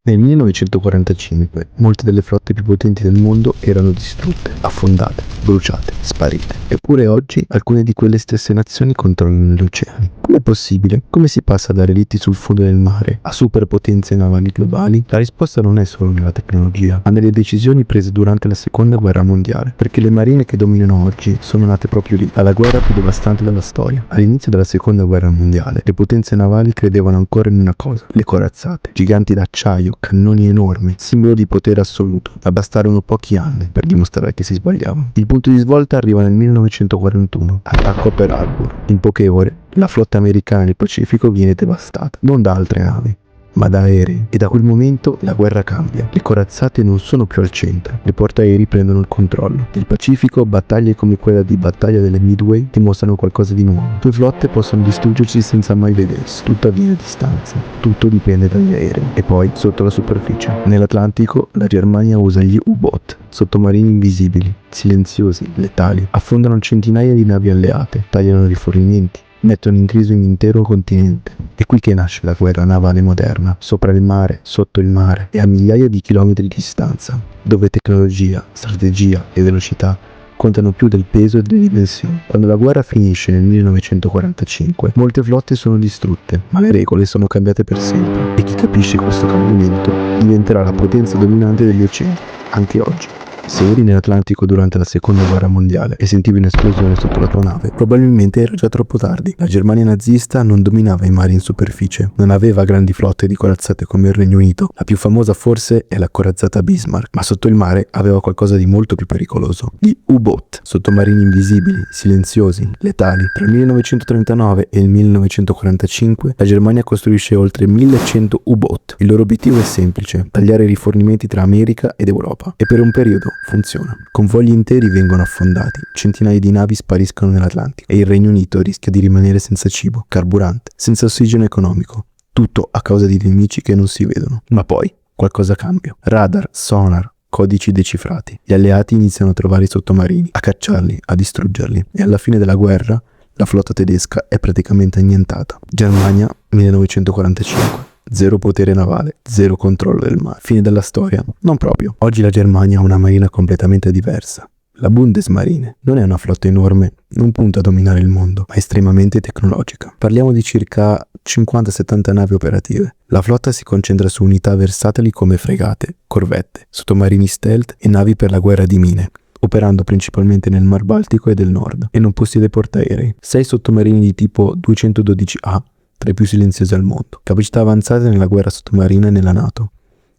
Nel 1945 molte delle flotte più potenti del mondo erano distrutte, affondate, bruciate, sparite. Eppure oggi alcune di quelle stesse nazioni controllano gli oceani. Com'è possibile? Come si passa da relitti sul fondo del mare a superpotenze navali globali? La risposta non è solo nella tecnologia, ma nelle decisioni prese durante la seconda guerra mondiale, perché le marine che dominano oggi sono nate proprio lì, dalla guerra più devastante della storia. All'inizio della seconda guerra mondiale, le potenze navali credevano ancora in una cosa: le corazzate, giganti d'acciaio, cannoni enormi, simbolo di potere assoluto, ma bastarono pochi anni per dimostrare che si sbagliavano. Il punto di svolta arriva nel 1941, attacco a Pearl Harbor. In poche ore, la flotta americana nel Pacifico viene devastata, non da altre navi, ma da aerei. E da quel momento la guerra cambia. Le corazzate non sono più al centro, le portaerei prendono il controllo. Nel Pacifico, battaglie come quella di Battaglia delle Midway dimostrano qualcosa di nuovo. Due flotte possono distruggersi senza mai vedersi, tutto avviene a distanza, tutto dipende dagli aerei. E poi, sotto la superficie, nell'Atlantico, la Germania usa gli U-Boot, sottomarini invisibili, silenziosi, letali. Affondano centinaia di navi alleate, tagliano rifornimenti, mettono in crisi un intero continente. È qui che nasce la guerra navale moderna, sopra il mare, sotto il mare e a migliaia di chilometri di distanza, dove tecnologia, strategia e velocità contano più del peso e delle dimensioni. Quando la guerra finisce nel 1945, molte flotte sono distrutte, ma le regole sono cambiate per sempre, e chi capisce questo cambiamento diventerà la potenza dominante degli oceani, anche oggi. Se eri nell'Atlantico durante la seconda guerra mondiale e sentivi un'esplosione sotto la tua nave, probabilmente era già troppo tardi. La Germania nazista non dominava i mari in superficie, non aveva grandi flotte di corazzate come il Regno Unito. La più famosa forse è la corazzata Bismarck, ma sotto il mare aveva qualcosa di molto più pericoloso: gli U-Boot, sottomarini invisibili, silenziosi, letali. Tra il 1939 e il 1945 la Germania costruisce oltre 1100 U-Boot. Il loro obiettivo è semplice: tagliare i rifornimenti tra America ed Europa. E per un periodo funziona. Convogli interi vengono affondati, centinaia di navi spariscono nell'Atlantico e il Regno Unito rischia di rimanere senza cibo, carburante, senza ossigeno economico. Tutto a causa di nemici che non si vedono. Ma poi qualcosa cambia. Radar, sonar, codici decifrati. Gli alleati iniziano a trovare i sottomarini, a cacciarli, a distruggerli. E alla fine della guerra la flotta tedesca è praticamente annientata. Germania, 1945. Zero potere navale, zero controllo del mare. Fine della storia? Non proprio. Oggi la Germania ha una marina completamente diversa. La Bundesmarine non è una flotta enorme, non punta a dominare il mondo, ma è estremamente tecnologica. Parliamo di circa 50-70 navi operative. La flotta si concentra su unità versatili come fregate, corvette, sottomarini stealth e navi per la guerra di mine, operando principalmente nel Mar Baltico e del Nord, e non possiede portaerei. 6 sottomarini di tipo 212A, tra i più silenziosi al mondo. Capacità avanzate nella guerra sottomarina e nella NATO.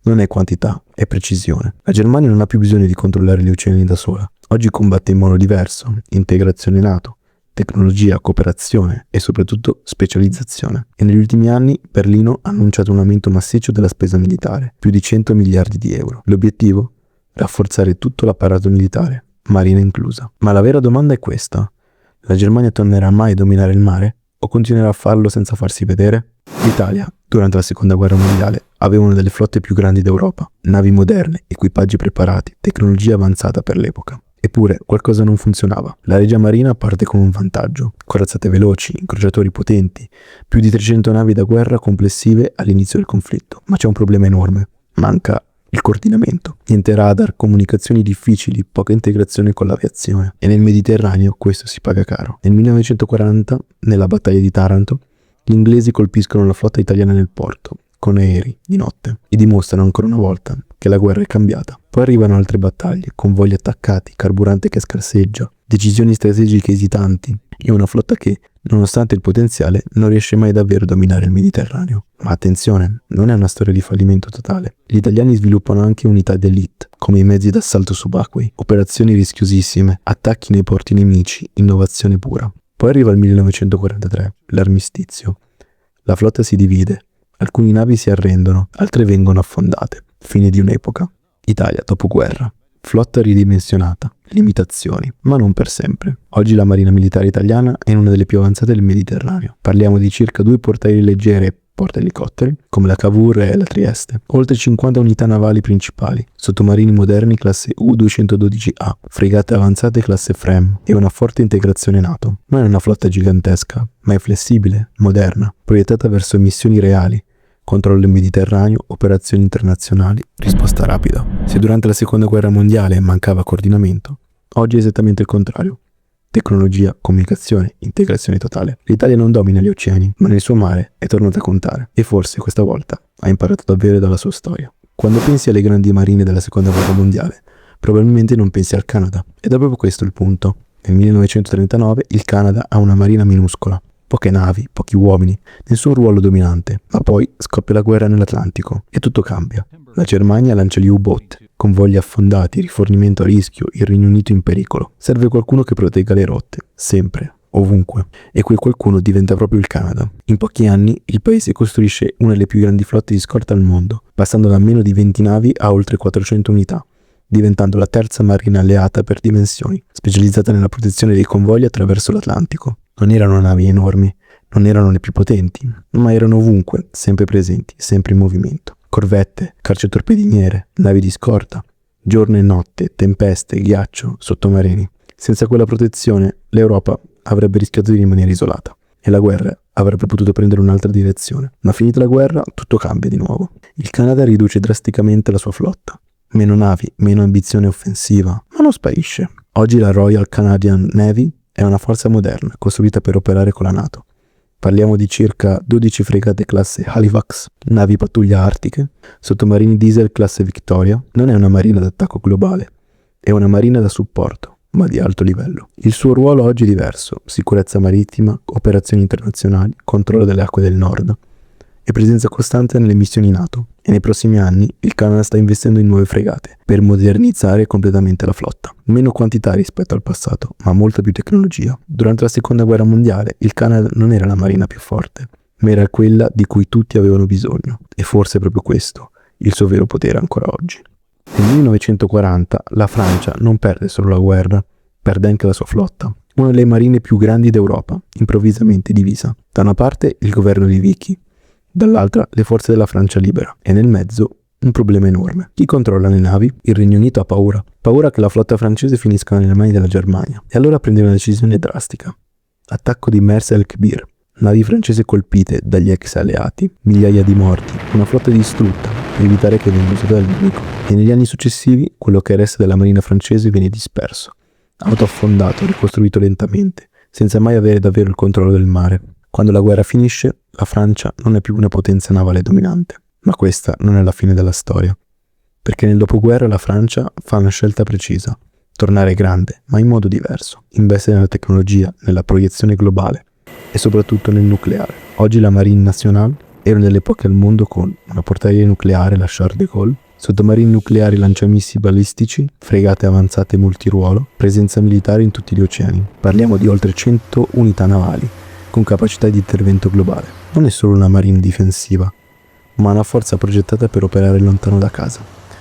Non è quantità, è precisione. La Germania non ha più bisogno di controllare gli oceani da sola. Oggi combatte in modo diverso: integrazione NATO, tecnologia, cooperazione e soprattutto specializzazione. E negli ultimi anni Berlino ha annunciato un aumento massiccio della spesa militare, più di 100 miliardi di euro. L'obiettivo? Rafforzare tutto l'apparato militare, marina inclusa. Ma la vera domanda è questa: la Germania tornerà mai a dominare il mare? O continuerà a farlo senza farsi vedere? L'Italia, durante la seconda guerra mondiale, aveva una delle flotte più grandi d'Europa, navi moderne, equipaggi preparati, tecnologia avanzata per l'epoca. Eppure qualcosa non funzionava. La Regia Marina parte con un vantaggio: corazzate veloci, incrociatori potenti, più di 300 navi da guerra complessive all'inizio del conflitto. Ma c'è un problema enorme: manca il coordinamento. Niente radar, comunicazioni difficili, poca integrazione con l'aviazione. E nel Mediterraneo questo si paga caro. Nel 1940, nella battaglia di Taranto, gli inglesi colpiscono la flotta italiana nel porto, con aerei, di notte, e dimostrano ancora una volta che la guerra è cambiata. Poi arrivano altre battaglie, convogli attaccati, carburante che scarseggia, decisioni strategiche esitanti, e una flotta che, nonostante il potenziale, non riesce mai davvero a dominare il Mediterraneo. Ma attenzione, non è una storia di fallimento totale. Gli italiani sviluppano anche unità d'élite, come i mezzi d'assalto subacquei, operazioni rischiosissime, attacchi nei porti nemici, innovazione pura. Poi arriva il 1943, l'armistizio. La flotta si divide, alcune navi si arrendono, altre vengono affondate. Fine di un'epoca. Italia dopoguerra. Flotta ridimensionata, limitazioni, ma non per sempre. Oggi la Marina Militare Italiana è una delle più avanzate del Mediterraneo. Parliamo di circa 2 portaerei leggeri e portaelicotteri, come la Cavour e la Trieste, oltre 50 unità navali principali, sottomarini moderni classe U-212A, fregate avanzate classe FREMM e una forte integrazione NATO. Non è una flotta gigantesca, ma è flessibile, moderna, proiettata verso missioni reali, Controllo in Mediterraneo, operazioni internazionali, risposta rapida. Se durante la seconda guerra mondiale mancava coordinamento, oggi è esattamente il contrario. Tecnologia, comunicazione, integrazione totale. L'Italia non domina gli oceani, ma nel suo mare è tornata a contare. E forse questa volta ha imparato davvero dalla sua storia. Quando pensi alle grandi marine della seconda guerra mondiale, probabilmente non pensi al Canada. Ed è proprio questo il punto. Nel 1939 il Canada ha una marina minuscola. Poche navi, pochi uomini, nessun ruolo dominante. Ma poi scoppia la guerra nell'Atlantico e tutto cambia. La Germania lancia gli U-boat, convogli affondati, rifornimento a rischio, il Regno Unito in pericolo. Serve qualcuno che protegga le rotte, sempre, ovunque. E quel qualcuno diventa proprio il Canada. In pochi anni il paese costruisce una delle più grandi flotte di scorta al mondo, passando da meno di 20 navi a oltre 400 unità, diventando la terza marina alleata per dimensioni, specializzata nella protezione dei convogli attraverso l'Atlantico. Non erano navi enormi, non erano le più potenti, ma erano ovunque, sempre presenti, sempre in movimento. Corvette, cacciatorpediniere, navi di scorta, giorno e notte, tempeste, ghiaccio, sottomarini. Senza quella protezione l'Europa avrebbe rischiato di rimanere isolata e la guerra avrebbe potuto prendere un'altra direzione. Ma finita la guerra tutto cambia di nuovo. Il Canada riduce drasticamente la sua flotta. Meno navi, meno ambizione offensiva, ma non sparisce. Oggi la Royal Canadian Navy è una forza moderna, costruita per operare con la NATO. Parliamo di circa 12 fregate classe Halifax, navi pattuglia artiche, sottomarini diesel classe Victoria. Non è una marina d'attacco globale, è una marina da supporto, ma di alto livello. Il suo ruolo oggi è diverso: sicurezza marittima, operazioni internazionali, controllo delle acque del nord e presenza costante nelle missioni NATO. E nei prossimi anni il Canada sta investendo in nuove fregate per modernizzare completamente la flotta. Meno quantità rispetto al passato, ma molta più tecnologia. Durante la seconda guerra mondiale il Canada non era la marina più forte, ma era quella di cui tutti avevano bisogno. E forse è proprio questo il suo vero potere ancora oggi. Nel 1940 la Francia non perde solo la guerra, perde anche la sua flotta. Una delle marine più grandi d'Europa, improvvisamente divisa. Da una parte il governo di Vichy, dall'altra le forze della Francia libera, e nel mezzo un problema enorme. Chi controlla le navi? Il Regno Unito ha paura. Paura che la flotta francese finisca nelle mani della Germania. E allora prende una decisione drastica. Attacco di Mers el-Kebir. Navi francesi colpite dagli ex alleati, migliaia di morti, una flotta distrutta per evitare che venga usata dal nemico. E negli anni successivi quello che resta della marina francese viene disperso, autoaffondato, ricostruito lentamente, senza mai avere davvero il controllo del mare. Quando la guerra finisce, la Francia non è più una potenza navale dominante. Ma questa non è la fine della storia. Perché nel dopoguerra la Francia fa una scelta precisa: tornare grande, ma in modo diverso. Investe nella tecnologia, nella proiezione globale e soprattutto nel nucleare. Oggi la Marine Nationale è una delle poche al mondo con una portaerei nucleare, la Charles de Gaulle, sottomarini nucleari lanciamissili balistici, fregate avanzate multiruolo, presenza militare in tutti gli oceani. Parliamo di oltre 100 unità navali con capacità di intervento globale. Non è solo una marina difensiva, ma una forza progettata per operare lontano da casa,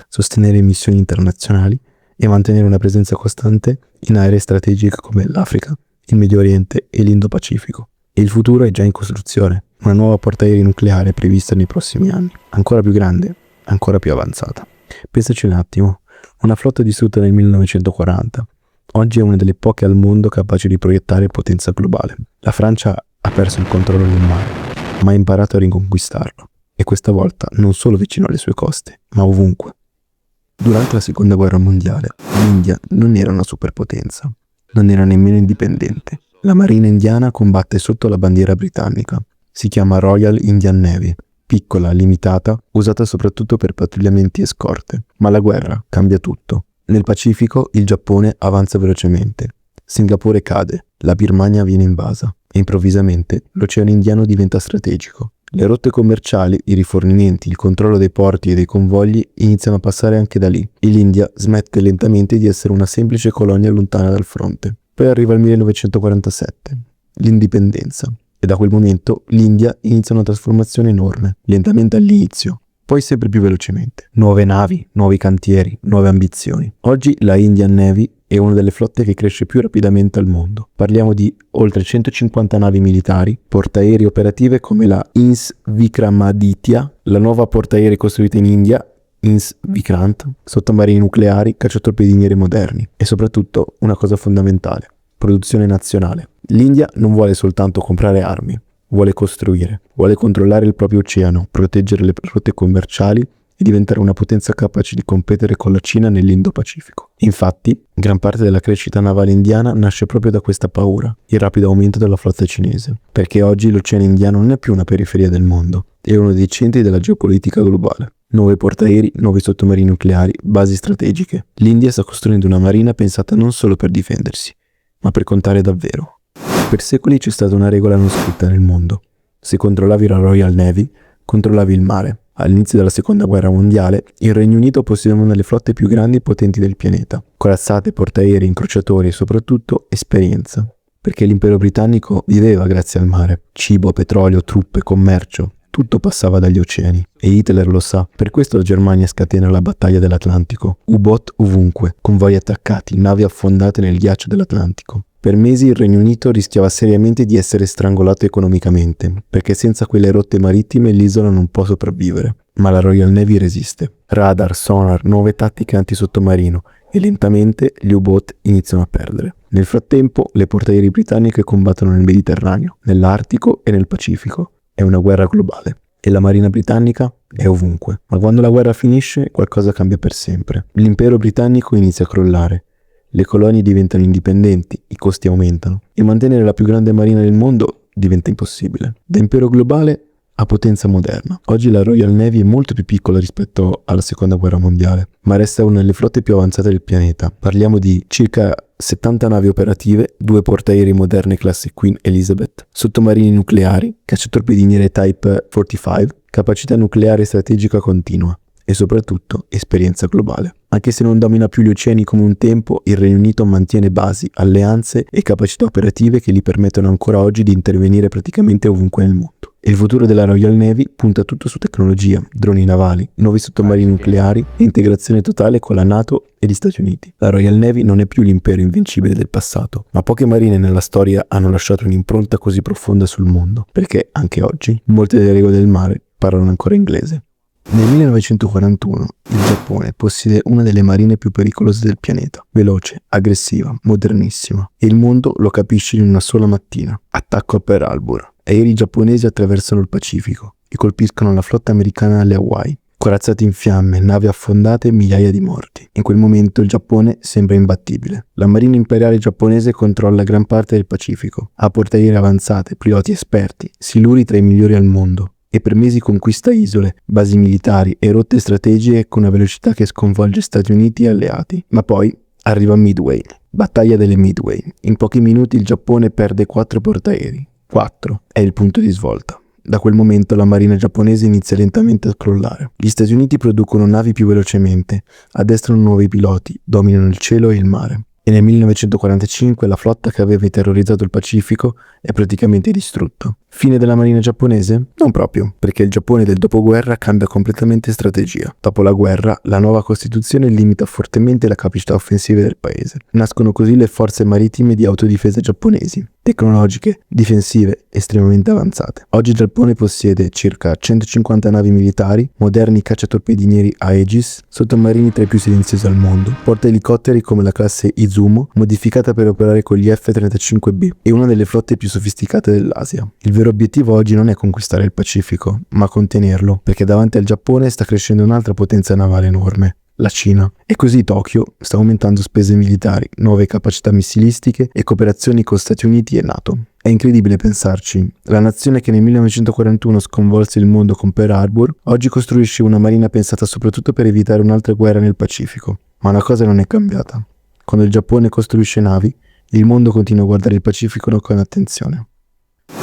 sostenere missioni internazionali e mantenere una presenza costante in aree strategiche come l'Africa, il Medio Oriente e l'Indo-Pacifico. E il futuro è già in costruzione, una nuova portaerei nucleare è prevista nei prossimi anni, ancora più grande, ancora più avanzata. Pensaci un attimo, una flotta distrutta nel 1940, oggi è una delle poche al mondo capaci di proiettare potenza globale. La Francia ha perso il controllo del mare, ma ha imparato a riconquistarlo. E questa volta non solo vicino alle sue coste, ma ovunque. Durante la seconda guerra mondiale, l'India non era una superpotenza, non era nemmeno indipendente. La marina indiana combatte sotto la bandiera britannica. Si chiama Royal Indian Navy, piccola, limitata, usata soprattutto per pattugliamenti e scorte. Ma la guerra cambia tutto. Nel Pacifico il Giappone avanza velocemente. Singapore cade, la Birmania viene invasa e improvvisamente l'Oceano Indiano diventa strategico. Le rotte commerciali, i rifornimenti, il controllo dei porti e dei convogli iniziano a passare anche da lì e l'India smette lentamente di essere una semplice colonia lontana dal fronte. Poi arriva il 1947, l'indipendenza, e da quel momento l'India inizia una trasformazione enorme, lentamente all'inizio, poi sempre più velocemente. Nuove navi, nuovi cantieri, nuove ambizioni. Oggi la Indian Navy è una delle flotte che cresce più rapidamente al mondo. Parliamo di oltre 150 navi militari, portaerei operative come la INS Vikramaditya, la nuova portaerei costruita in India, INS Vikrant, sottomarini nucleari, cacciatorpediniere moderni e soprattutto una cosa fondamentale: produzione nazionale. L'India non vuole soltanto comprare armi, vuole costruire, vuole controllare il proprio oceano, proteggere le rotte commerciali e diventare una potenza capace di competere con la Cina nell'Indo-Pacifico. Infatti, gran parte della crescita navale indiana nasce proprio da questa paura, il rapido aumento della flotta cinese, perché oggi l'Oceano Indiano non è più una periferia del mondo, è uno dei centri della geopolitica globale. Nuovi portaerei, nuovi sottomarini nucleari, basi strategiche. L'India sta costruendo una marina pensata non solo per difendersi, ma per contare davvero. Per secoli c'è stata una regola non scritta nel mondo. Se controllavi la Royal Navy, controllavi il mare. All'inizio della seconda guerra mondiale, il Regno Unito possedeva una delle flotte più grandi e potenti del pianeta. Corazzate, portaerei, incrociatori e soprattutto esperienza. Perché l'impero britannico viveva grazie al mare. Cibo, petrolio, truppe, commercio. Tutto passava dagli oceani. E Hitler lo sa. Per questo la Germania scatena la battaglia dell'Atlantico. U-boot ovunque, convoi attaccati, navi affondate nel ghiaccio dell'Atlantico. Per mesi il Regno Unito rischiava seriamente di essere strangolato economicamente, perché senza quelle rotte marittime l'isola non può sopravvivere. Ma la Royal Navy resiste. Radar, sonar, nuove tattiche antisottomarino e lentamente gli U-boot iniziano a perdere. Nel frattempo le portaerei britanniche combattono nel Mediterraneo, nell'Artico e nel Pacifico. È una guerra globale. E la marina britannica è ovunque. Ma quando la guerra finisce, qualcosa cambia per sempre. L'impero britannico inizia a crollare. Le colonie diventano indipendenti, i costi aumentano e mantenere la più grande marina del mondo diventa impossibile. Da impero globale a potenza moderna. Oggi la Royal Navy è molto più piccola rispetto alla seconda guerra mondiale, ma resta una delle flotte più avanzate del pianeta. Parliamo di circa 70 navi operative, 2 portaerei moderne classe Queen Elizabeth, sottomarini nucleari, cacciatorpediniere Type 45, capacità nucleare strategica continua. E soprattutto esperienza globale. Anche se non domina più gli oceani come un tempo, il Regno Unito mantiene basi, alleanze e capacità operative che gli permettono ancora oggi di intervenire praticamente ovunque nel mondo. E il futuro della Royal Navy punta tutto su tecnologia, droni navali, nuovi sottomarini nucleari e integrazione totale con la NATO e gli Stati Uniti. La Royal Navy non è più l'impero invincibile del passato, ma poche marine nella storia hanno lasciato un'impronta così profonda sul mondo, perché anche oggi molte delle regole del mare parlano ancora inglese. Nel 1941 il Giappone possiede una delle marine più pericolose del pianeta, veloce, aggressiva, modernissima, e il mondo lo capisce in una sola mattina. Attacco a Pearl Harbor. Aerei giapponesi attraversano il Pacifico e colpiscono la flotta americana alle Hawaii. Corazzate in fiamme, navi affondate e migliaia di morti. In quel momento il Giappone sembra imbattibile. La marina imperiale giapponese controlla gran parte del Pacifico, ha portaerei avanzate, piloti esperti, siluri tra i migliori al mondo. E per mesi conquista isole, basi militari e rotte strategiche con una velocità che sconvolge Stati Uniti e alleati. Ma poi arriva Midway, battaglia delle Midway. In pochi minuti il Giappone perde 4 portaerei. 4 è il punto di svolta. Da quel momento la marina giapponese inizia lentamente a crollare. Gli Stati Uniti producono navi più velocemente, addestrano nuovi piloti, dominano il cielo e il mare. E nel 1945 la flotta che aveva terrorizzato il Pacifico è praticamente distrutta. Fine della marina giapponese? Non proprio, perché il Giappone del dopoguerra cambia completamente strategia. Dopo la guerra, la nuova Costituzione limita fortemente la capacità offensiva del paese. Nascono così le forze marittime di autodifesa giapponesi, tecnologiche, difensive, estremamente avanzate. Oggi il Giappone possiede circa 150 navi militari, moderni cacciatorpedinieri Aegis, sottomarini tra i più silenziosi al mondo, porta elicotteri come la classe Izumo, modificata per operare con gli F-35B, e una delle flotte più sofisticate dell'Asia. Il vero obiettivo oggi non è conquistare il Pacifico, ma contenerlo, perché davanti al Giappone sta crescendo un'altra potenza navale enorme, la Cina. E così Tokyo sta aumentando spese militari, nuove capacità missilistiche e cooperazioni con Stati Uniti e NATO. È incredibile pensarci. La nazione che nel 1941 sconvolse il mondo con Pearl Harbor, oggi costruisce una marina pensata soprattutto per evitare un'altra guerra nel Pacifico. Ma una cosa non è cambiata. Quando il Giappone costruisce navi, il mondo continua a guardare il Pacifico con attenzione.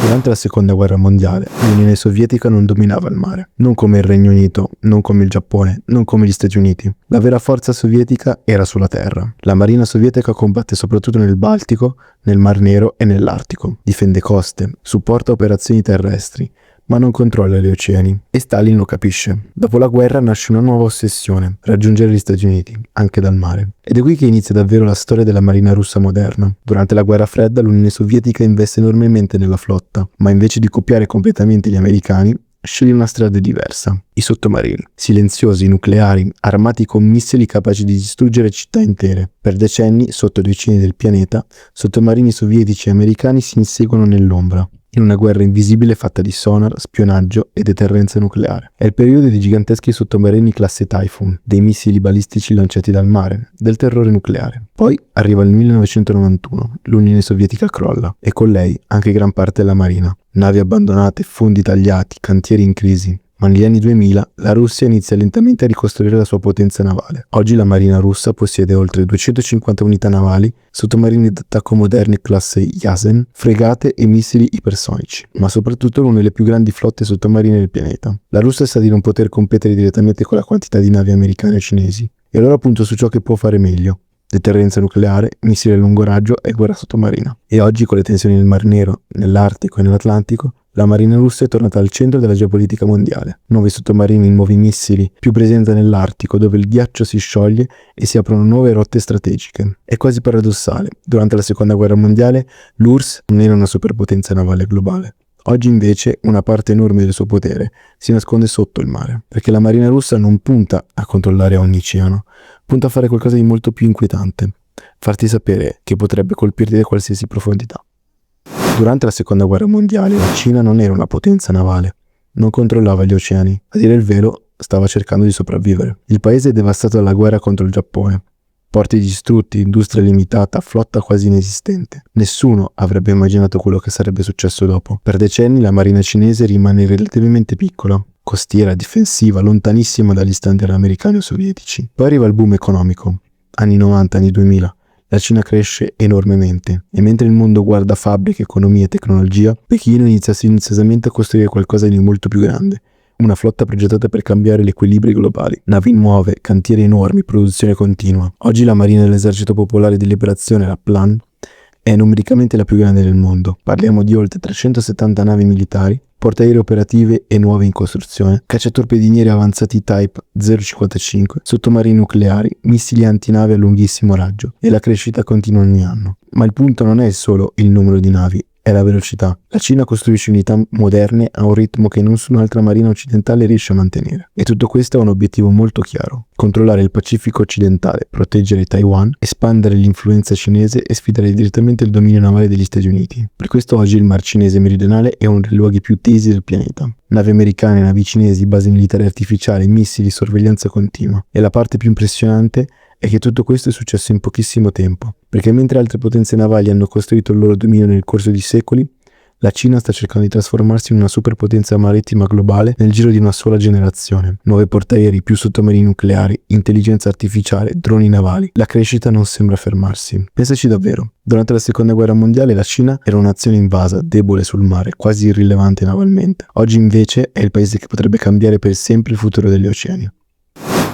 Durante la seconda guerra mondiale, l'Unione Sovietica non dominava il mare, non come il Regno Unito, non come il Giappone, non come gli Stati Uniti. La vera forza sovietica era sulla terra. La marina sovietica combatte soprattutto nel Baltico, nel Mar Nero e nell'Artico. Difende coste, supporta operazioni terrestri, ma non controlla gli oceani. E Stalin lo capisce. Dopo la guerra nasce una nuova ossessione, raggiungere gli Stati Uniti, anche dal mare. Ed è qui che inizia davvero la storia della marina russa moderna. Durante la guerra fredda l'Unione Sovietica investe enormemente nella flotta, ma invece di copiare completamente gli americani, sceglie una strada diversa. I sottomarini, silenziosi, nucleari, armati con missili capaci di distruggere città intere. Per decenni, sotto gli oceani del pianeta, sottomarini sovietici e americani si inseguono nell'ombra. in una guerra invisibile fatta di sonar, spionaggio e deterrenza nucleare. È il periodo dei giganteschi sottomarini classe Typhoon, dei missili balistici lanciati dal mare, del terrore nucleare. Poi arriva il 1991, l'Unione Sovietica crolla e con lei anche gran parte della marina. Navi abbandonate, fondi tagliati, cantieri in crisi. Ma negli anni 2000 la Russia inizia lentamente a ricostruire la sua potenza navale. Oggi la marina russa possiede oltre 250 unità navali, sottomarini d'attacco moderni classe Yasen, fregate e missili ipersonici, ma soprattutto una delle più grandi flotte sottomarine del pianeta. La Russia sa di non poter competere direttamente con la quantità di navi americane e cinesi, e allora punta su ciò che può fare meglio: deterrenza nucleare, missili a lungo raggio e guerra sottomarina. E oggi, con le tensioni nel Mar Nero, nell'Artico e nell'Atlantico, la marina russa è tornata al centro della geopolitica mondiale. Nuovi sottomarini, nuovi missili, più presenza nell'Artico dove il ghiaccio si scioglie e si aprono nuove rotte strategiche. È quasi paradossale. Durante la seconda guerra mondiale l'URSS non era una superpotenza navale globale. Oggi invece una parte enorme del suo potere si nasconde sotto il mare, perché la marina russa non punta a controllare ogni oceano, punta a fare qualcosa di molto più inquietante: farti sapere che potrebbe colpirti da qualsiasi profondità. Durante la seconda guerra mondiale la Cina non era una potenza navale, non controllava gli oceani, a dire il vero stava cercando di sopravvivere. Il paese è devastato dalla guerra contro il Giappone. Porti distrutti, industria limitata, flotta quasi inesistente. Nessuno avrebbe immaginato quello che sarebbe successo dopo. Per decenni la marina cinese rimane relativamente piccola, costiera, difensiva, lontanissima dagli standard americani o sovietici. Poi arriva il boom economico, anni 90, anni 2000. La Cina cresce enormemente e mentre il mondo guarda fabbriche, economia e tecnologia, Pechino inizia silenziosamente a costruire qualcosa di molto più grande. Una flotta progettata per cambiare gli equilibri globali. Navi nuove, cantieri enormi, produzione continua. Oggi la Marina dell'Esercito Popolare di Liberazione, la PLAN, è numericamente la più grande del mondo. Parliamo di oltre 370 navi militari, portaerei operative e nuove in costruzione, cacciatorpedinieri avanzati Type 055, sottomarini nucleari, missili antinave a lunghissimo raggio, e la crescita continua ogni anno. Ma il punto non è solo il numero di navi, è la velocità. La Cina costruisce unità moderne a un ritmo che nessun'altra marina occidentale riesce a mantenere. E tutto questo ha un obiettivo molto chiaro: controllare il Pacifico occidentale, proteggere Taiwan, espandere l'influenza cinese e sfidare direttamente il dominio navale degli Stati Uniti. Per questo oggi il Mar Cinese meridionale è uno dei luoghi più tesi del pianeta. Navi americane, navi cinesi, basi militari artificiali, missili, sorveglianza continua. E la parte più impressionante è che tutto questo è successo in pochissimo tempo, perché mentre altre potenze navali hanno costruito il loro dominio nel corso di secoli, la Cina sta cercando di trasformarsi in una superpotenza marittima globale nel giro di una sola generazione. Nuovi portaerei, più sottomarini nucleari, intelligenza artificiale, droni navali. La crescita non sembra fermarsi. Pensaci davvero. Durante la seconda guerra mondiale la Cina era una nazione invasa, debole sul mare, quasi irrilevante navalmente. Oggi invece è il paese che potrebbe cambiare per sempre il futuro degli oceani.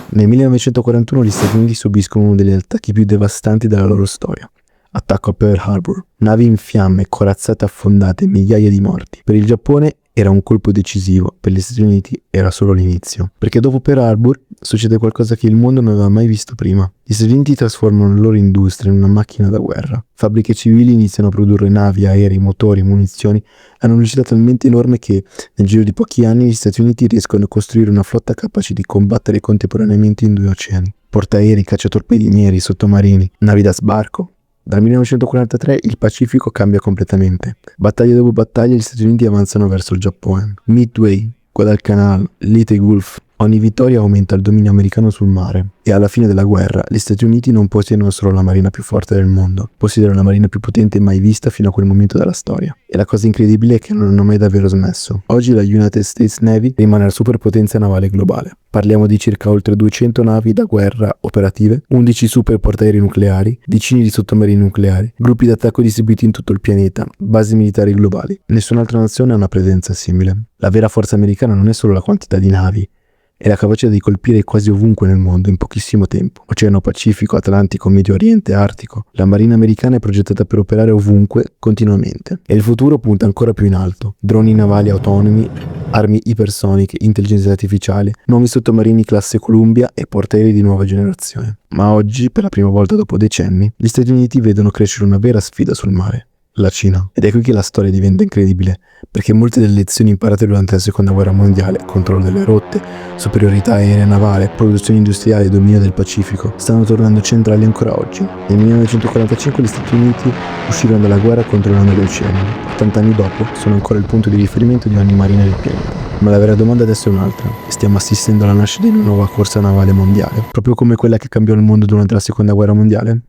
Nel 1941 gli Stati Uniti subiscono uno degli attacchi più devastanti della loro storia. Attacco a Pearl Harbor. Navi in fiamme, corazzate affondate, migliaia di morti. Per il Giappone era un colpo decisivo, per gli Stati Uniti era solo l'inizio. Perché dopo Pearl Harbor succede qualcosa che il mondo non aveva mai visto prima. Gli Stati Uniti trasformano la loro industria in una macchina da guerra. Fabbriche civili iniziano a produrre navi, aerei, motori, munizioni a una velocità talmente enorme che nel giro di pochi anni gli Stati Uniti riescono a costruire una flotta capace di combattere contemporaneamente in 2 oceani. Portaerei, cacciatorpedinieri, sottomarini, navi da sbarco. Dal 1943 il Pacifico cambia completamente. Battaglia dopo battaglia gli Stati Uniti avanzano verso il Giappone. Midway, Guadalcanal, Leyte Gulf. Ogni vittoria aumenta il dominio americano sul mare e alla fine della guerra gli Stati Uniti non possiedono solo la marina più forte del mondo, possiedono la marina più potente mai vista fino a quel momento della storia. E la cosa incredibile è che non hanno mai davvero smesso. Oggi la United States Navy rimane la superpotenza navale globale. Parliamo di circa oltre 200 navi da guerra operative, 11 super portaerei nucleari, decine di sottomarini nucleari, gruppi d'attacco distribuiti in tutto il pianeta, basi militari globali. Nessun'altra nazione ha una presenza simile. La vera forza americana non è solo la quantità di navi, è la capacità di colpire quasi ovunque nel mondo in pochissimo tempo. Oceano Pacifico, Atlantico, Medio Oriente, Artico. La marina americana è progettata per operare ovunque, continuamente. E il futuro punta ancora più in alto. Droni navali autonomi, armi ipersoniche, intelligenza artificiale, nuovi sottomarini classe Columbia e portaerei di nuova generazione. Ma oggi, per la prima volta dopo decenni, gli Stati Uniti vedono crescere una vera sfida sul mare. la Cina. Ed è qui che la storia diventa incredibile, perché molte delle lezioni imparate durante la seconda guerra mondiale, controllo delle rotte, superiorità aerea e navale, produzione industriale e dominio del Pacifico, stanno tornando centrali ancora oggi. Nel 1945 gli Stati Uniti uscirono dalla guerra controllando gli oceani. 80 anni dopo sono ancora il punto di riferimento di ogni marina del pianeta. Ma la vera domanda adesso è un'altra. Stiamo assistendo alla nascita di una nuova corsa navale mondiale, proprio come quella che cambiò il mondo durante la seconda guerra mondiale?